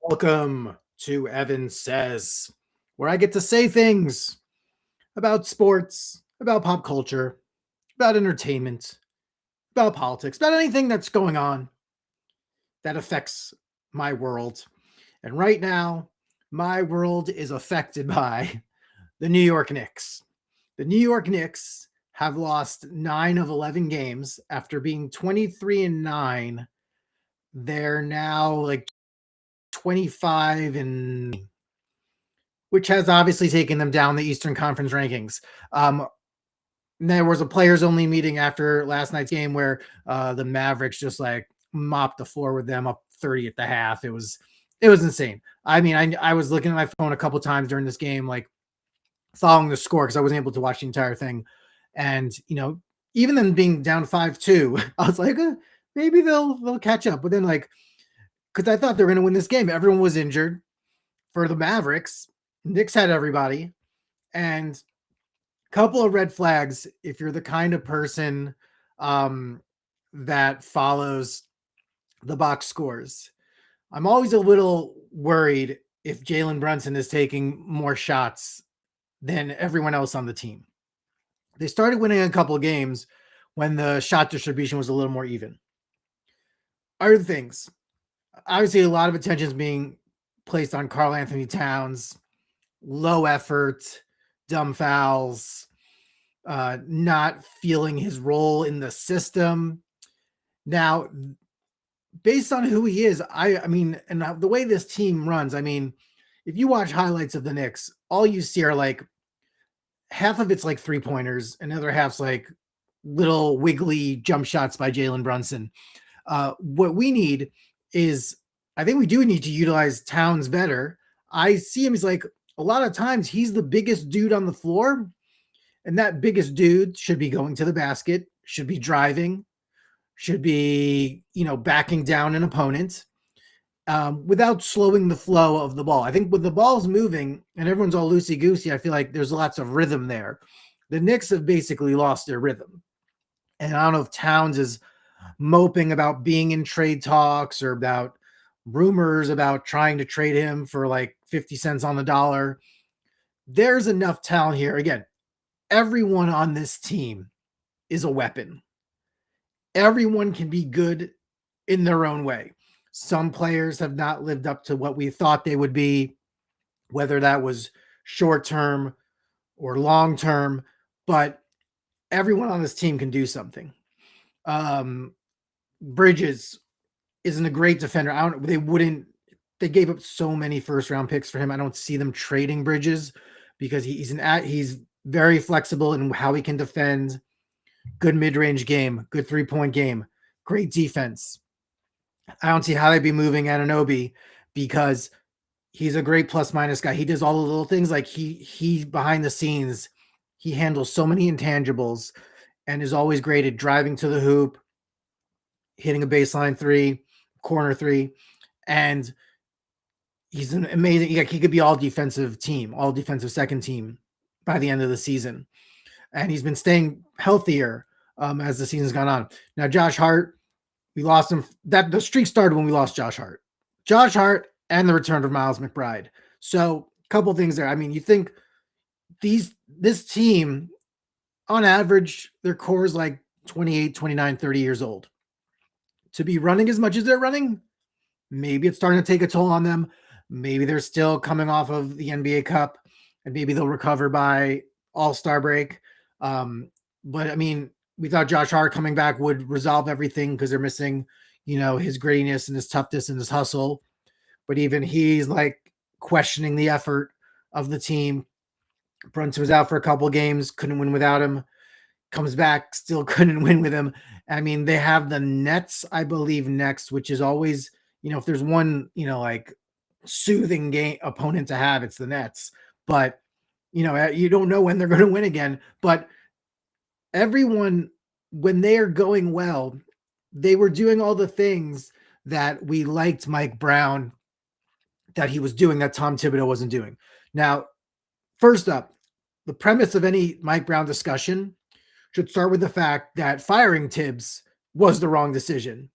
Welcome to Evan Says, where I get to say things about sports, about pop culture, about entertainment, about politics, about anything that's going on that affects my world. And right now, my world is affected by the New York Knicks. The New York Knicks have lost 9 of 11 games after being 23-9. They're now like 25 and which has obviously taken them down the Eastern Conference rankings. There was a players only meeting after last night's game where the Mavericks just like mopped the floor with them up 30 at the half. It was insane. I mean, I was looking at my phone a couple times during this game, like following the score because I wasn't able to watch the entire thing. And even them being down 5-2, I was like, maybe they'll catch up. But then because I thought they were going to win this game, everyone was injured for the Mavericks. Knicks had everybody, and a couple of red flags if you're the kind of person that follows the box scores. I'm always a little worried if Jalen Brunson is taking more shots than everyone else on the team. They started winning a couple of games when the shot distribution was a little more even. Other things, obviously a lot of attention is being placed on Karl-Anthony Towns. Low effort, dumb fouls, not feeling his role in the system. Now, based on who he is, I mean, and the way this team runs, I mean, if you watch highlights of the Knicks, all you see are like half of it's like 3-pointers, and the other half's like little wiggly jump shots by Jalen Brunson. What we need is, I think we do need to utilize Towns better. I see him as like, a lot of times he's the biggest dude on the floor, and that biggest dude should be going to the basket, should be driving, should be, backing down an opponent without slowing the flow of the ball. I think when the ball's moving and everyone's all loosey-goosey, I feel like there's lots of rhythm there. The Knicks have basically lost their rhythm. And I don't know if Towns is moping about being in trade talks or about rumors about trying to trade him for like 50 cents on the dollar. There's enough talent here. Again, everyone on this team is a weapon. Everyone can be good in their own way. Some players have not lived up to what we thought they would be, whether that was short term or long term, but everyone on this team can do something. Bridges isn't a great defender. They gave up so many first round picks for him. I don't see them trading Bridges because he's very flexible in how he can defend. Good mid-range game, good 3-point game, great defense. I don't see how they'd be moving Anunoby because he's a great plus-minus guy. He does all the little things, like he behind the scenes, he handles so many intangibles and is always great at driving to the hoop, hitting a baseline 3, corner 3, and he's an amazing. He could be all defensive second team by the end of the season. And he's been staying healthier as the season's gone on. Now, Josh Hart, we lost him. The streak started when we lost Josh Hart. Josh Hart and the return of Miles McBride. So a couple things there. I mean, you think this team, on average, their core is like 28, 29, 30 years old. To be running as much as they're running, maybe it's starting to take a toll on them. Maybe they're still coming off of the NBA Cup, and maybe they'll recover by All-Star break. But I mean, we thought Josh Hart coming back would resolve everything because they're missing, his grittiness and his toughness and his hustle. But even he's like questioning the effort of the team. Brunson was out for a couple games, couldn't win without him. Comes back, still couldn't win with him. I mean, they have the Nets, I believe, next, which is always, if there's one, like soothing game opponent to have, it's the Nets. But you don't know when they're going to win again. But everyone, when they are going well, they were doing all the things that we liked Mike Brown that he was doing that Tom Thibodeau wasn't doing. Now, first up, the premise of any Mike Brown discussion should start with the fact that firing Tibbs was the wrong decision,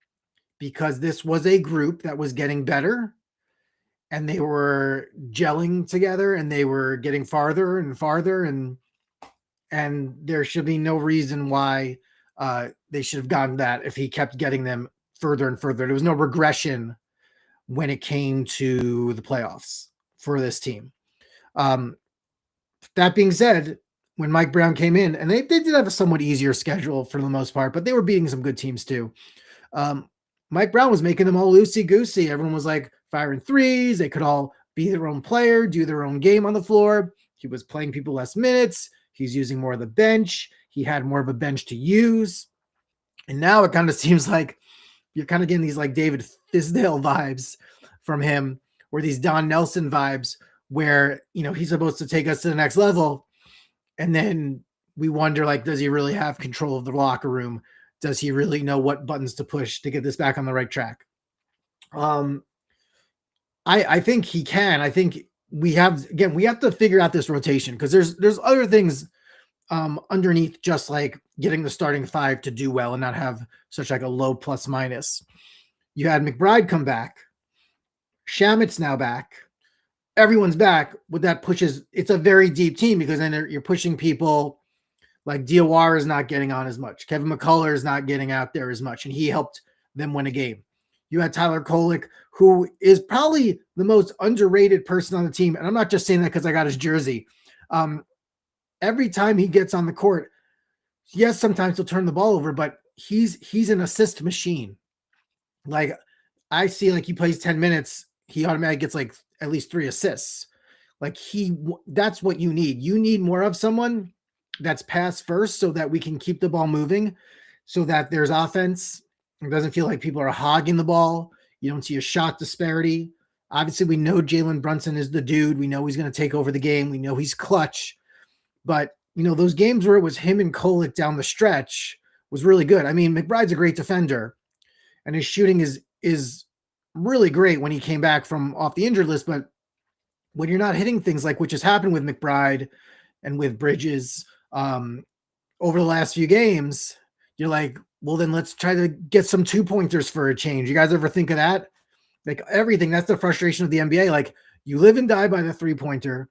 because this was a group that was getting better and they were gelling together and they were getting farther and farther, and there should be no reason why they should have gotten that if he kept getting them further and further. There was no regression when it came to the playoffs for this team. That being said, when Mike Brown came in, and they did have a somewhat easier schedule for the most part, but they were beating some good teams too. Mike Brown was making them all loosey-goosey. Everyone was like firing threes. They could all be their own player, do their own game on the floor. He was playing people less minutes. He's using more of the bench. He had more of a bench to use. And now it kind of seems like you're kind of getting these like David Fisdale vibes from him, or these Don Nelson vibes where, he's supposed to take us to the next level. And then we wonder, like, does he really have control of the locker room? Does he really know what buttons to push to get this back on the right track? I think he can. I think we have to figure out this rotation, because there's other things underneath just like getting the starting five to do well and not have such like a low plus minus. You had McBride come back. Shamit's now back. Everyone's back. What that pushes, it's a very deep team, because then you're pushing people like Diawara is not getting on as much. Kevin McCullough is not getting out there as much, and he helped them win a game. You had Tyler Kolek, who is probably the most underrated person on the team. And I'm not just saying that because I got his jersey. Every time he gets on the court, yes, sometimes he'll turn the ball over, but he's an assist machine. Like, I see, like, he plays 10 minutes, he automatically gets like at least 3 assists. Like, that's what you need. You need more of someone that's pass first, so that we can keep the ball moving, so that there's offense. It doesn't feel like people are hogging the ball. You don't see a shot disparity. Obviously, we know Jalen Brunson is the dude. We know he's going to take over the game. We know he's clutch. But, those games where it was him and Kolek down the stretch was really good. I mean, McBride's a great defender, and his shooting is really great when he came back from off the injured list. But when you're not hitting things like which has happened with McBride and with Bridges over the last few games, you're like, well, then let's try to get some 2-pointers for a change. You guys ever think of that? Like, everything, that's the frustration of the NBA. Like, you live and die by the 3-pointer.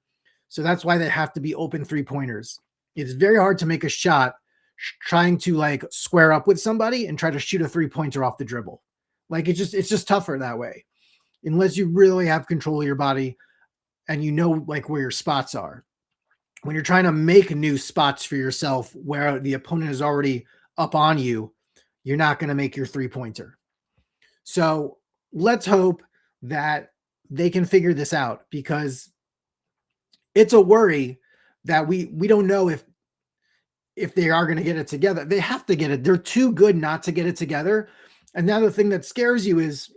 So that's why they have to be open 3-pointers. It's very hard to make a shot trying to like square up with somebody and try to shoot a 3-pointer off the dribble. Like, it's just tougher that way, unless you really have control of your body and like where your spots are. When you're trying to make new spots for yourself where the opponent is already up on you, you're not going to make your 3-pointer. So let's hope that they can figure this out, because it's a worry that we don't know if they are going to get it together. They have to get it. They're too good not to get it together. And now the thing that scares you is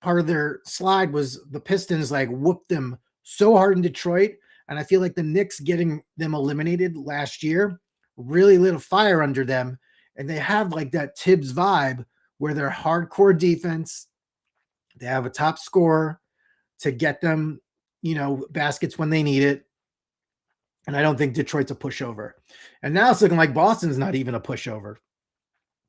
part of their slide was the Pistons like whooped them so hard in Detroit. And I feel like the Knicks getting them eliminated last year really lit a fire under them. And they have like that Tibbs vibe where they're hardcore defense. They have a top scorer to get them, baskets when they need it. And I don't think Detroit's a pushover. And now it's looking like Boston's not even a pushover.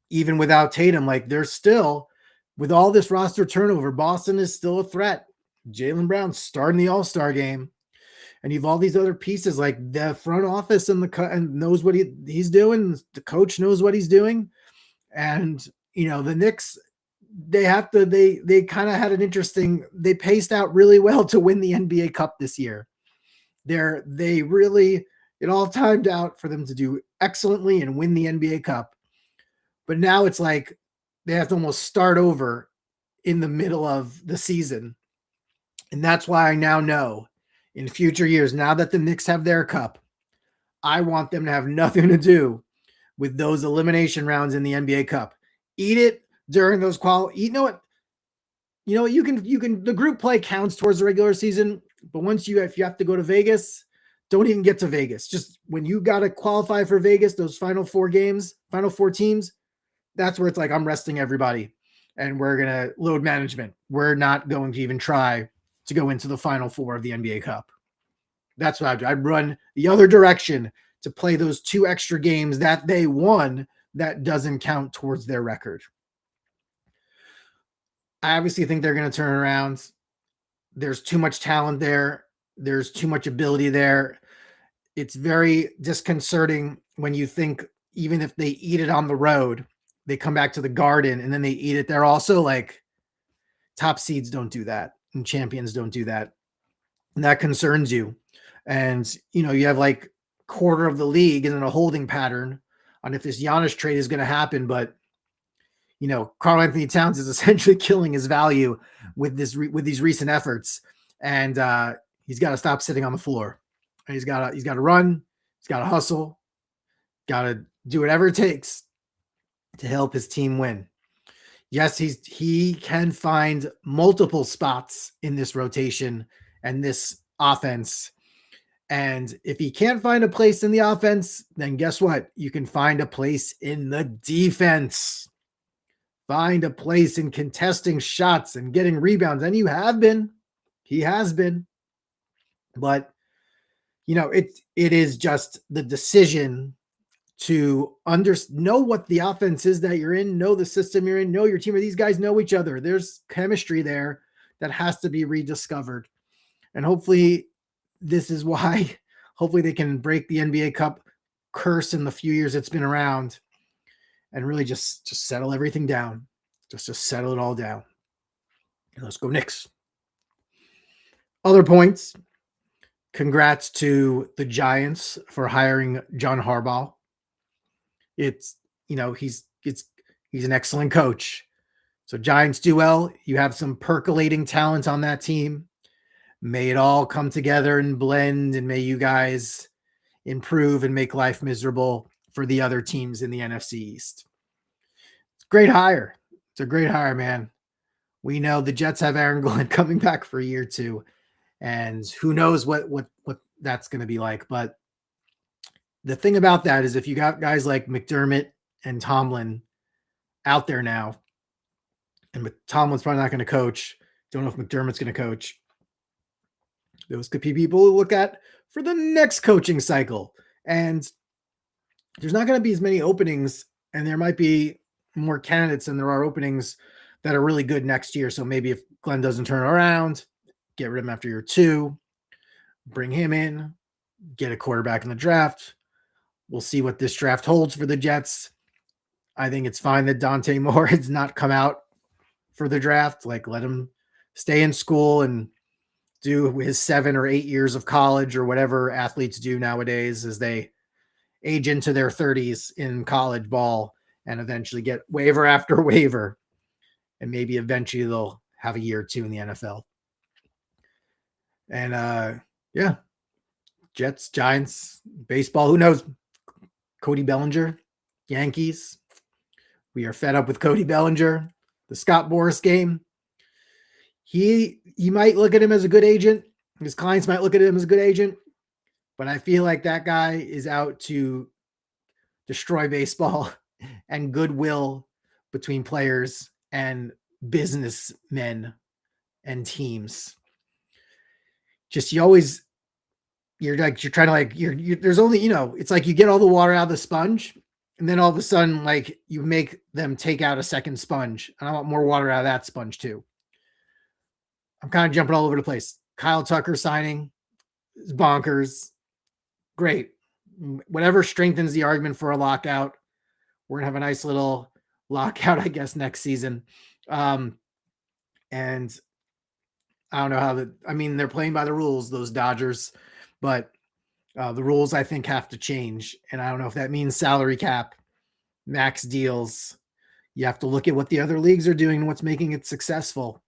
Even without Tatum, like, they're still, with all this roster turnover, Boston is still a threat. Jaylen Brown starting the All-Star game. And you've all these other pieces, like the front office and and knows what he's doing. The coach knows what he's doing. And, the Knicks, they kind of had an interesting, they paced out really well to win the NBA Cup this year. It all timed out for them to do excellently and win the NBA Cup. But now it's like they have to almost start over in the middle of the season. And that's why I now know in future years, now that the Knicks have their cup, I want them to have nothing to do with those elimination rounds in the NBA Cup. Eat it during those you know what, you can, the group play counts towards the regular season, but if you have to go to Vegas, don't even get to Vegas. Just when you got to qualify for Vegas, those final 4 teams, that's where it's like, I'm resting everybody and we're going to load management. We're not going to even try to go into the final 4 of the NBA Cup. That's what I'd do. I'd run the other direction to play those 2 extra games that they won that doesn't count towards their record. I obviously think they're going to turn around. There's too much talent there. There's too much ability there. It's very disconcerting when you think even if they eat it on the road, they come back to the Garden and then they eat it there also. Like top seeds don't do that and champions don't do that. And that concerns you. And, you have like quarter of the league in a holding pattern on if this Giannis trade is going to happen. But, Karl-Anthony Towns is essentially killing his value with these recent efforts. And he's got to stop sitting on the floor. And he's got to run. He's got to hustle. Got to do whatever it takes to help his team win. Yes, he can find multiple spots in this rotation and this offense. And if he can't find a place in the offense, then guess what? You can find a place in the defense. Find a place in contesting shots and getting rebounds. And you have been. He has been. But, it is just the decision to know what the offense is that you're in, know the system you're in, know your team, or these guys know each other. There's chemistry there that has to be rediscovered. And hopefully this is why, hopefully they can break the NBA Cup curse in the few years it's been around and really just settle everything down. Just settle it all down. And let's go Knicks. Other points. Congrats to the Giants for hiring John Harbaugh. It's, he's an excellent coach. So Giants do well. You have some percolating talent on that team. May it all come together and blend, and may you guys improve and make life miserable for the other teams in the NFC East. Great hire. It's a great hire, man. We know the Jets have Aaron Glenn coming back for a year too, and who knows what that's going to be like. But the thing about that is if you got guys like McDermott and Tomlin out there now, and Tomlin's probably not going to coach, don't know if McDermott's going to coach, those could be people to look at for the next coaching cycle. And there's not going to be as many openings, and there might be more candidates than there are openings that are really good next year. So maybe if Glenn doesn't turn around, get rid of him after year 2, bring him in, get a quarterback in the draft. We'll see what this draft holds for the Jets. I think it's fine that Dante Moore has not come out for the draft. Like, let him stay in school and do his 7 or 8 years of college or whatever athletes do nowadays as they age into their 30s in college ball and eventually get waiver after waiver. And maybe eventually they'll have a year or 2 in the NFL. And yeah, Jets, Giants, baseball, who knows? Cody Bellinger, Yankees. We are fed up with Cody Bellinger. The Scott Boras game. He might look at him as a good agent. His clients might look at him as a good agent. But I feel like that guy is out to destroy baseball and goodwill between players and businessmen and teams. Just you're trying to there's only, it's like you get all the water out of the sponge and then all of a sudden, like, you make them take out a second sponge. And I want more water out of that sponge too. I'm kind of jumping all over the place. Kyle Tucker signing is bonkers. Great. Whatever strengthens the argument for a lockout. We're going to have a nice little lockout, I guess, next season. And I don't know they're playing by the rules, those Dodgers, but the rules I think have to change. And I don't know if that means salary cap, max deals. You have to look at what the other leagues are doing and what's making it successful.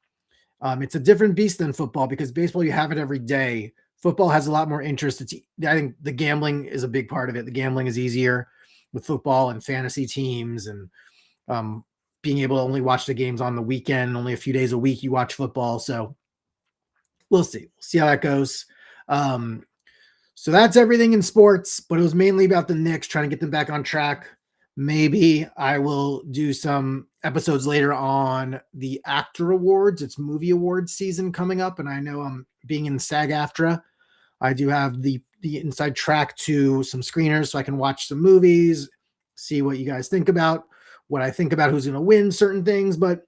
It's a different beast than football because baseball, you have it every day. Football has a lot more interest. I think the gambling is a big part of it. The gambling is easier with football and fantasy teams and being able to only watch the games on the weekend, only a few days a week you watch football. So we'll see. We'll see how that goes. So that's everything in sports, but it was mainly about the Knicks, trying to get them back on track. Maybe I will do some episodes later on the actor awards. It's movie awards season coming up. And I know I'm being in SAG-AFTRA. I do have the inside track to some screeners so I can watch some movies, see what you guys think about, what I think about who's going to win certain things. But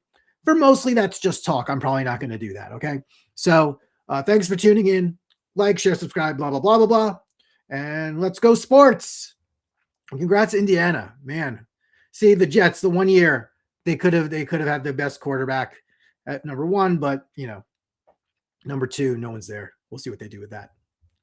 for mostly that's just talk. I'm probably not going to do that. Okay. So Thanks for tuning in. Like, share, subscribe, blah, blah, blah, blah, blah. And let's go sports. Congrats, Indiana. Man. See, the Jets, the 1 year, they could have had the best quarterback at number 1, but number 2, no one's there. We'll see what they do with that.